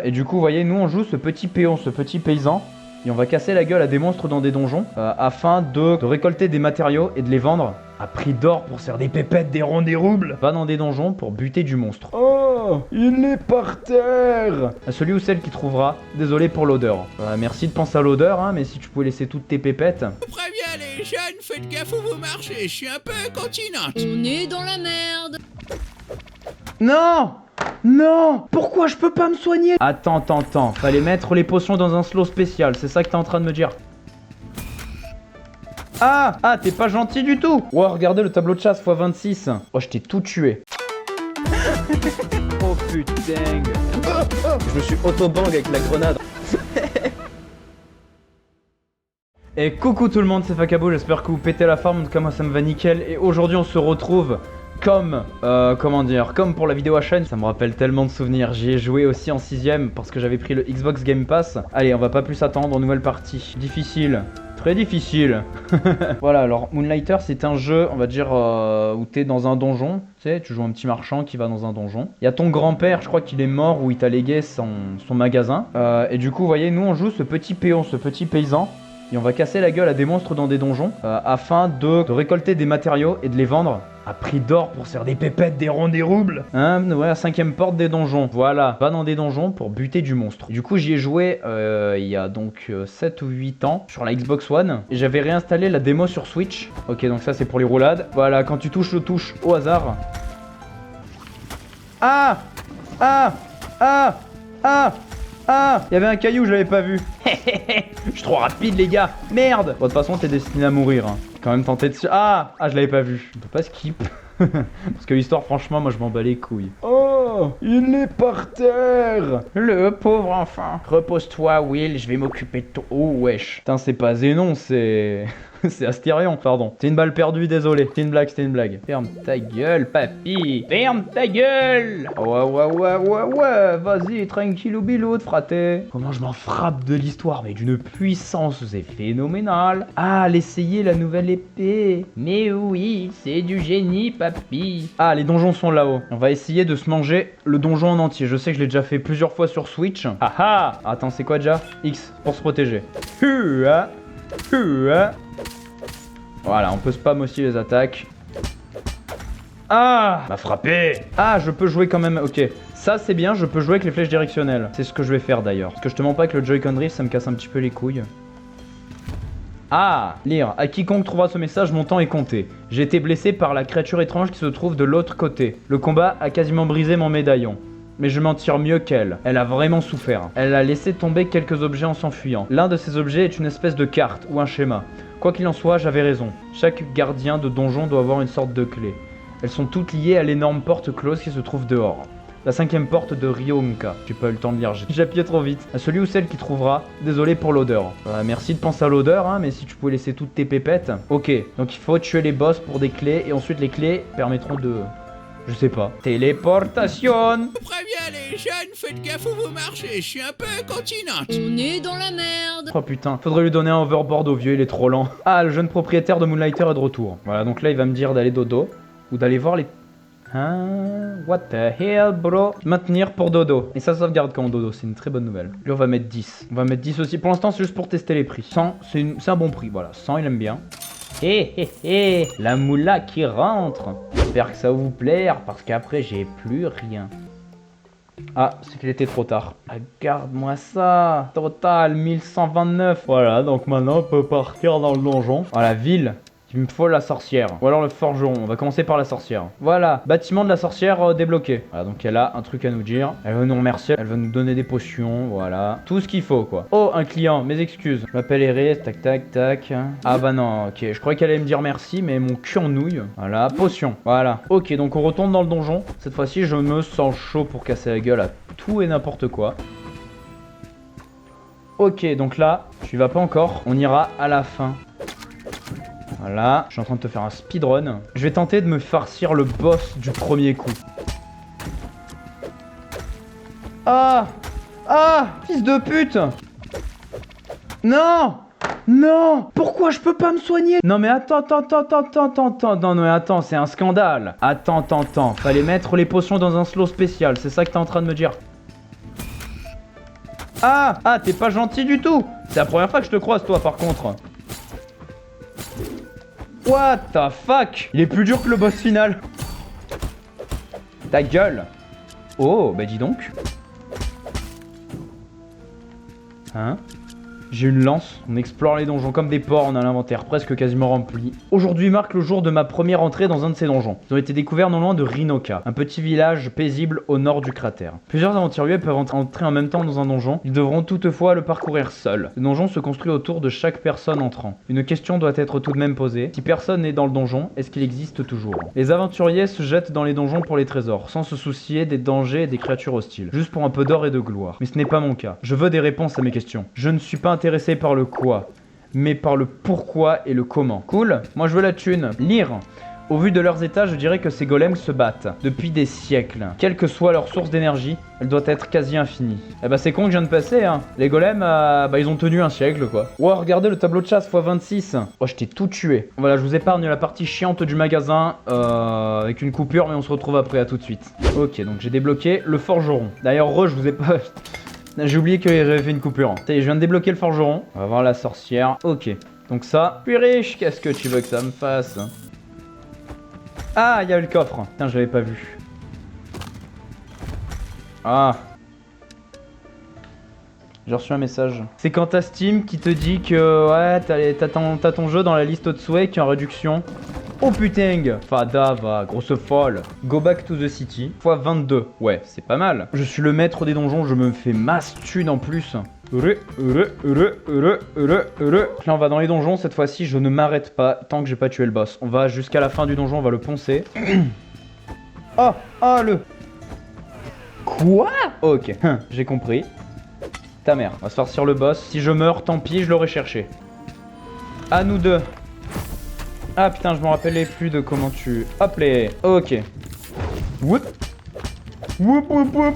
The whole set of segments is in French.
Et du coup, vous voyez, nous on joue ce petit péon, ce petit paysan. Et on va casser la gueule à des monstres dans des donjons afin de récolter des matériaux et de les vendre à prix d'or pour se faire des pépettes, des ronds, des roubles. Va dans des donjons pour buter du monstre. Oh, il est par terre. À celui ou celle qui trouvera, désolé pour l'odeur. Merci de penser à l'odeur, hein, mais si tu pouvais laisser toutes tes pépettes. Je préviens les jeunes, faites gaffe où vous marchez, je suis un peu incontinente. On est dans la merde. Non! Non! Pourquoi je peux pas me soigner? Attends. Fallait mettre les potions dans un slow spécial, c'est ça que t'es en train de me dire? Ah, t'es pas gentil du tout! Wow, regardez le tableau de chasse x26. Oh, je t'ai tout tué. Oh putain. Je me suis auto-bang avec la grenade. Et coucou tout le monde, c'est Fakabo, j'espère que vous pétez la forme, en tout cas moi ça me va nickel. Et aujourd'hui on se retrouve comme, comme pour la vidéo à chaîne. Ça me rappelle tellement de souvenirs, j'y ai joué aussi en 6ème parce que j'avais pris le Xbox Game Pass. Allez, on va pas plus attendre, nouvelle partie. Difficile, très difficile. Voilà, alors Moonlighter c'est un jeu, on va dire, où t'es dans un donjon. Tu sais, tu joues un petit marchand qui va dans un donjon. Il y a ton grand-père, je crois qu'il est mort ou il t'a légué son magasin. Et du coup, vous voyez, nous on joue ce petit péon, ce petit paysan. Et on va casser la gueule à des monstres dans des donjons afin de récolter des matériaux et de les vendre à prix d'or pour se faire des pépettes, des ronds, des roubles. Hein, ouais, 5ème porte des donjons. Voilà, va dans des donjons pour buter du monstre. Du coup, j'y ai joué il y a donc 7 ou 8 ans sur la Xbox One. Et j'avais réinstallé la démo sur Switch. Ok, donc ça c'est pour les roulades. Voilà, quand tu touches le touche au hasard. Il y avait un caillou, je l'avais pas vu. Je suis trop rapide les gars. Merde. Bon, de toute façon t'es destiné à mourir, hein. Quand même tenté de... je l'avais pas vu. Je peux pas skip. Parce que l'histoire, franchement, moi je m'en bats les couilles. Oh, il est par terre. Le pauvre enfant. Repose-toi Will, je vais m'occuper de toi. Oh wesh. Putain, c'est pas Zénon, c'est... c'est Astérion, pardon. C'est une balle perdue, désolé. C'est une blague. Ferme ta gueule, papy. Ferme ta gueule. Ouais. Vas-y, tranquillou bilou, fraté. Comment je m'en frappe de l'histoire, mais d'une puissance, c'est phénoménal. Ah, l'essayer, la nouvelle épée. Mais oui, c'est du génie, papy. Ah, les donjons sont là-haut. On va essayer de se manger le donjon en entier. Je sais que je l'ai déjà fait plusieurs fois sur Switch. Attends, c'est quoi déjà? X, pour se protéger. Voilà, on peut spam aussi les attaques. M'a frappé. Je peux jouer quand même, ok. Ça c'est bien, je peux jouer avec les flèches directionnelles. C'est ce que je vais faire d'ailleurs. Parce que je te mens pas que le Joy-Con Drift, ça me casse un petit peu les couilles. Lire. À quiconque trouvera ce message, mon temps est compté. J'ai été blessé par la créature étrange qui se trouve de l'autre côté. Le combat a quasiment brisé mon médaillon. Mais je m'en tire mieux qu'elle. Elle a vraiment souffert. Elle a laissé tomber quelques objets en s'enfuyant. L'un de ces objets est une espèce de carte ou un schéma. Quoi qu'il en soit, j'avais raison. Chaque gardien de donjon doit avoir une sorte de clé. Elles sont toutes liées à l'énorme porte close qui se trouve dehors. La 5ème porte de Ryounka. J'ai pas eu le temps de lire, j'ai appuyé trop vite. À celui ou celle qui trouvera, désolé pour l'odeur. Merci de penser à l'odeur, hein, mais si tu pouvais laisser toutes tes pépettes. Ok, donc il faut tuer les boss pour des clés, et ensuite les clés permettront de... Je sais pas. Téléportation. Je préviens les jeunes, faites gaffe où vous marchez, je suis un peu incontinente. On est dans la merde. Oh putain, faudrait lui donner un overboard au vieux, il est trop lent. Le jeune propriétaire de Moonlighter est de retour. Voilà, donc là il va me dire d'aller dodo. Ou d'aller voir les... What the hell, bro? Maintenir pour dodo. Et ça sauvegarde quand on dodo, c'est une très bonne nouvelle. Lui, on va mettre 10. On va mettre 10 aussi. Pour l'instant, c'est juste pour tester les prix. 100, c'est un bon prix. Voilà, 100, il aime bien. La moula qui rentre. J'espère que ça va vous plaire, parce qu'après, j'ai plus rien. C'est qu'il était trop tard. Regarde-moi ça. Total, 1129. Voilà, donc maintenant, on peut partir dans le donjon. La ville. Il me faut la sorcière. Ou alors le forgeron. On va commencer par la sorcière. Voilà. Bâtiment de la sorcière débloqué. Voilà, donc elle a un truc à nous dire. Elle veut nous remercier. Elle veut nous donner des potions. Voilà. Tout ce qu'il faut, quoi. Oh, un client. Mes excuses. Je m'appelle Eris. Tac. Bah non. Ok. Je croyais qu'elle allait me dire merci, mais mon cul en nouille. Voilà. Potion. Voilà. Ok, donc on retourne dans le donjon. Cette fois-ci, je me sens chaud pour casser la gueule à tout et n'importe quoi. Ok, donc là, tu vas pas encore. On ira à la fin. Voilà, je suis en train de te faire un speedrun. Je vais tenter de me farcir le boss du premier coup. Fils de pute. Non, pourquoi je peux pas me soigner? Non mais attends, non mais attends, c'est un scandale. Attends, fallait mettre les potions dans un slow spécial, c'est ça que t'es en train de me dire? Ah, ah, t'es pas gentil du tout. C'est la première fois que je te croise, toi, par contre. What the fuck? Il est plus dur que le boss final. Ta gueule. Oh, bah dis donc. Hein? J'ai une lance, on explore les donjons comme des porcs, on a l'inventaire presque quasiment rempli. Aujourd'hui marque le jour de ma première entrée dans un de ces donjons. Ils ont été découverts non loin de Rinoka, un petit village paisible au nord du cratère. Plusieurs aventuriers peuvent entrer en même temps dans un donjon, ils devront toutefois le parcourir seuls. Le donjon se construit autour de chaque personne entrant. Une question doit être tout de même posée. Si personne n'est dans le donjon, est-ce qu'il existe toujours? Les aventuriers se jettent dans les donjons pour les trésors, sans se soucier des dangers et des créatures hostiles, juste pour un peu d'or et de gloire. Mais ce n'est pas mon cas. Je veux des réponses à mes questions. Je ne suis pas intéressé par le quoi, mais par le pourquoi et le comment. Cool, moi je veux la thune. Lire. Au vu de leurs états, je dirais que ces golems se battent depuis des siècles. Quelle que soit leur source d'énergie, elle doit être quasi infinie. Eh bah c'est con que je viens de passer, hein. Les golems, bah ils ont tenu un siècle, quoi. Wow, regardez le tableau de chasse x26. Oh, je t'ai tout tué. Voilà, je vous épargne la partie chiante du magasin, avec une coupure, mais on se retrouve après, à tout de suite. Ok, donc j'ai débloqué le forgeron. D'ailleurs, je vous ai pas... J'ai oublié que j'avais fait une coupure. Ça y est, je viens de débloquer le forgeron. On va voir la sorcière. Ok. Donc ça. Je suis riche. Qu'est-ce que tu veux que ça me fasse? Ah, il y a le coffre. Putain, je l'avais pas vu. Ah. J'ai reçu un message. C'est quand t'as Steam qui te dit que ouais, t'as ton jeu dans la liste au-dessous qui est en réduction. Oh putain, Fada va, grosse folle. Go back to the city, x22. Ouais, c'est pas mal. Je suis le maître des donjons, je me fais masse thune en plus. Là, on va dans les donjons, cette fois-ci, je ne m'arrête pas tant que j'ai pas tué le boss. On va jusqu'à la fin du donjon, on va le poncer. Oh, oh, le... Quoi? Ok, j'ai compris. Ta mère, on va se farcir le boss. Si je meurs, tant pis, je l'aurais cherché. À nous deux. Ah putain, je me rappelais plus de comment tu... Hop les... Ok. Whoop. Whoop whoop whoop.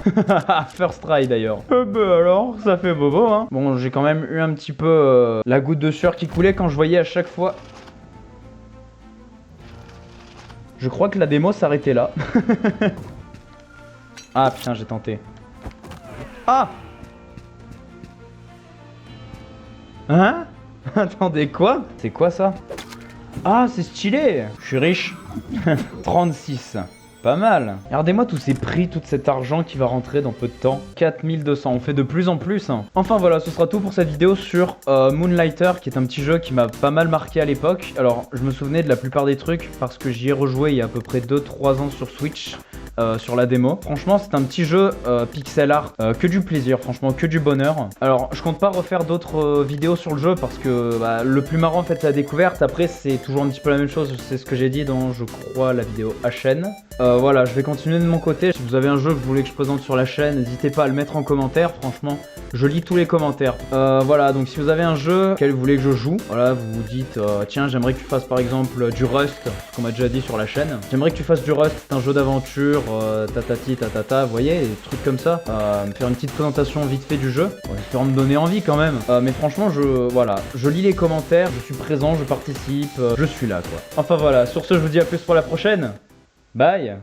First try d'ailleurs. Bah alors, ça fait bobo hein. Bon, j'ai quand même eu un petit peu la goutte de sueur qui coulait quand je voyais à chaque fois... Je crois que la démo s'arrêtait là. Ah putain, j'ai tenté. Ah. Hein? Attendez, quoi? C'est quoi ça? Ah, c'est stylé. Je suis riche. 36. Pas mal. Regardez-moi tous ces prix, tout cet argent qui va rentrer dans peu de temps. 4200, on fait de plus en plus. Hein. Enfin voilà, ce sera tout pour cette vidéo sur Moonlighter, qui est un petit jeu qui m'a pas mal marqué à l'époque. Alors, je me souvenais de la plupart des trucs parce que j'y ai rejoué il y a à peu près 2-3 ans sur Switch. Sur la démo. Franchement, c'est un petit jeu pixel art, que du plaisir, franchement, que du bonheur. Alors, je compte pas refaire d'autres vidéos sur le jeu parce que bah, le plus marrant, en fait, c'est la découverte. Après, c'est toujours un petit peu la même chose. C'est ce que j'ai dit dans, je crois, la vidéo à chaîne. Voilà, je vais continuer de mon côté. Si vous avez un jeu que vous voulez que je présente sur la chaîne, n'hésitez pas à le mettre en commentaire. Franchement, je lis tous les commentaires. Voilà, donc si vous avez un jeu auquel vous voulez que je joue, voilà, vous vous dites, tiens, j'aimerais que tu fasses par exemple du Rust, ce qu'on m'a déjà dit sur la chaîne. J'aimerais que tu fasses du Rust, c'est un jeu d'aventure. Tatati tatata, vous voyez, des trucs comme ça. Me faire une petite présentation vite fait du jeu, espérant me donner envie quand même. Mais franchement, voilà, je lis les commentaires, je suis présent, je participe, je suis là quoi. Enfin voilà, sur ce, je vous dis à plus pour la prochaine. Bye.